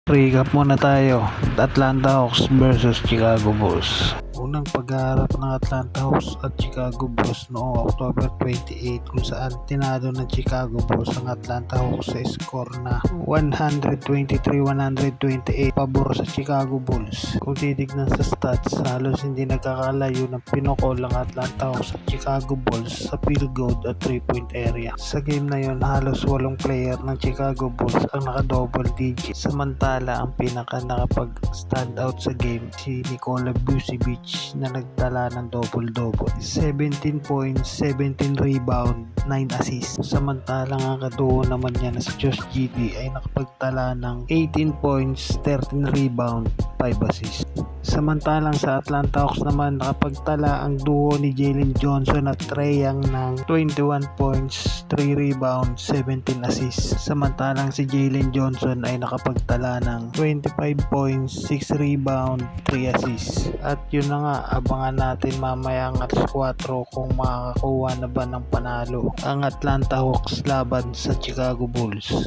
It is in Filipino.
Recap muna tayo. Atlanta Hawks versus Chicago Bulls. Unang pagharap ng Atlanta Hawks at Chicago Bulls noong October 28 kung saan tinalo ng Chicago Bulls ang Atlanta Hawks sa score na 123-128 pabor sa Chicago Bulls. Kung titignan sa stats, halos hindi nagkakalayo ng pinokol ang Atlanta Hawks at Chicago Bulls sa field goal at 3-point area. Sa game na yon, halos 8 player ng Chicago Bulls ang naka-double digit. Samantala, ang pinaka nakapag-stand out sa game si Nikola Vucevic na nagtala ng double-double. 17 points, 17 rebound, 9 assists. Samantalang ang kaduo naman niya na si Josh Giddey ay nakapagtala ng 18 points, 13 rebound, 5 assists. Samantalang sa Atlanta Hawks naman nakapagtala ang duo ni Jalen Johnson at Trae Young ng 21 points, 3 rebound, 17 assists. Samantalang si Jalen Johnson ay nakapagtala ng 25 points, 6 rebound, 3 assists. At yun na nga, abangan natin mamaya ang alas 4 kung makakakuha na ba ng panalo ang Atlanta Hawks laban sa Chicago Bulls.